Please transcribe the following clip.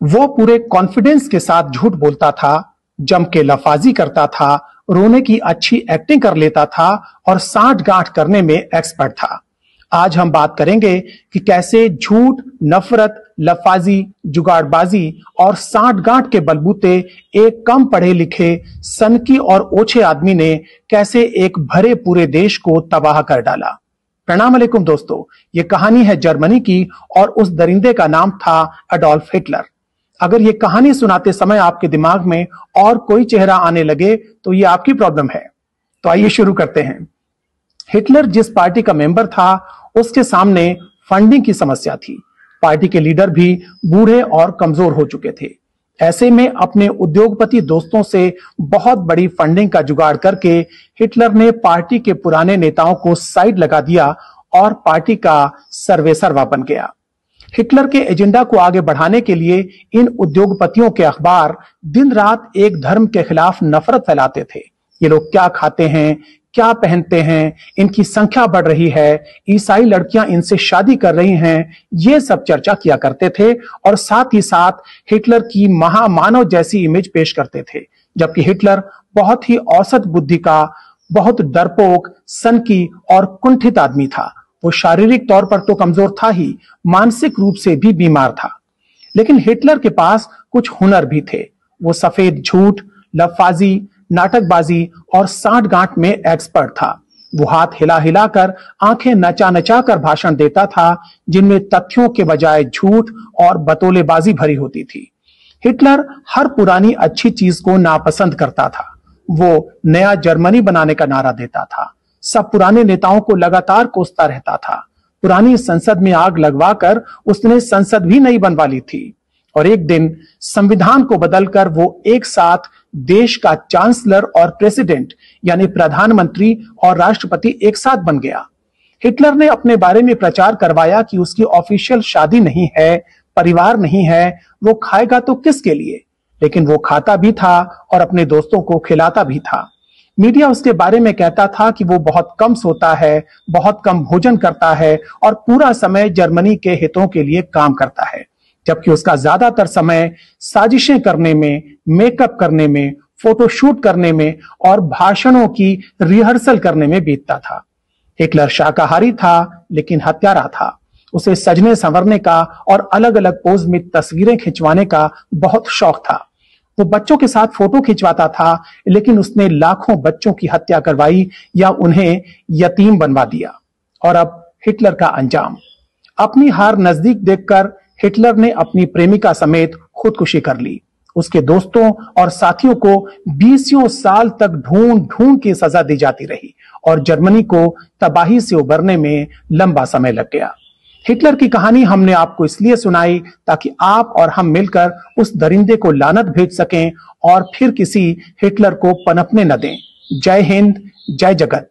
वो पूरे कॉन्फिडेंस के साथ झूठ बोलता था, जम के लफाजी करता था, रोने की अच्छी एक्टिंग कर लेता था और साठ गांठ करने में एक्सपर्ट था। आज हम बात करेंगे कि कैसे झूठ, नफरत, लफाजी, जुगाड़बाजी और साठ गांठ के बलबूते एक कम पढ़े लिखे, सनकी और ओछे आदमी ने कैसे एक भरे पूरे देश को तबाह कर डाला। प्रणाम अलैकुम दोस्तों, ये कहानी है जर्मनी की और उस दरिंदे का नाम था एडोल्फ हिटलर। अगर ये कहानी सुनाते समय आपके दिमाग में और कोई चेहरा आने लगे तो ये आपकी प्रॉब्लम है। तो आइए शुरू करते हैं। हिटलर जिस पार्टी का मेंबर था उसके सामने फंडिंग की समस्या थी। पार्टी के लीडर भी बूढ़े और कमजोर हो चुके थे। ऐसे में अपने उद्योगपति दोस्तों से बहुत बड़ी फंडिंग का जुगाड़ करके हिटलर ने पार्टी के पुराने नेताओं को साइड लगा दिया और पार्टी का सर्वेसर्वा बन गया। हिटलर के एजेंडा को आगे बढ़ाने के लिए इन उद्योगपतियों के अखबार दिन रात एक धर्म के खिलाफ नफरत फैलाते थे। ये लोग क्या खाते हैं, क्या पहनते हैं, इनकी संख्या बढ़ रही है, ईसाई लड़कियां इनसे शादी कर रही हैं, ये सब चर्चा किया करते थे और साथ ही साथ हिटलर की महामानव जैसी इमेज पेश करते थे। जबकि हिटलर बहुत ही औसत बुद्धि का, बहुत डरपोक, सनकी और कुंठित आदमी था। वो शारीरिक तौर पर तो कमजोर था ही, मानसिक रूप से भी बीमार था। लेकिन हिटलर के पास कुछ हुनर भी थे। वो सफेद झूठ, लफाजी, नाटकबाजी और साठ गांठ में एक्सपर्ट था। वो हाथ हिला हिलाकर, आंखें नचा नचा कर भाषण देता था, जिनमें तथ्यों के बजाय झूठ और बतौलेबाजी भरी होती थी। हिटलर हर पुरानी अच्छी चीज को नापसंद करता था। वो नया जर्मनी बनाने का नारा देता था। सब पुराने नेताओं को लगातार कोसता रहता था। पुरानी संसद में आग लगवाकर उसने संसद भी नहीं बनवा ली थी। और एक दिन संविधान को बदलकर वो एक साथ देश का चांसलर और प्रेसिडेंट यानी प्रधानमंत्री और राष्ट्रपति एक साथ बन गया। हिटलर ने अपने बारे में प्रचार करवाया कि उसकी ऑफिशियल शादी नहीं है, परिवार नहीं है, वो खाएगा तो किसके लिए। लेकिन वो खाता भी था और अपने दोस्तों को खिलाता भी था। मीडिया उसके बारे में कहता था कि वो बहुत कम सोता है, बहुत कम भोजन करता है और पूरा समय जर्मनी के हितों के लिए काम करता है। जबकि उसका ज्यादातर समय साजिशें करने में, मेकअप करने में, फोटोशूट करने में और भाषणों की रिहर्सल करने में बीतता था। हिटलर शाकाहारी था लेकिन हत्यारा था। उसे सजने संवरने का और अलग अलग पोज में तस्वीरें खिंचवाने का बहुत शौक था। वो बच्चों के साथ फोटो खिंचवाता था, लेकिन उसने लाखों बच्चों की हत्या करवाई या उन्हें यतीम बनवा दिया। और अब हिटलर का अंजाम। अपनी हार नजदीक देखकर हिटलर ने अपनी प्रेमिका समेत खुदकुशी कर ली। उसके दोस्तों और साथियों को 20 साल तक ढूंढ ढूंढ के सजा दी जाती रही और जर्मनी को तबाही से उबरने में लंबा समय लग गया। हिटलर की कहानी हमने आपको इसलिए सुनाई ताकि आप और हम मिलकर उस दरिंदे को लानत भेज सकें और फिर किसी हिटलर को पनपने न दें। जय हिंद, जय जगत।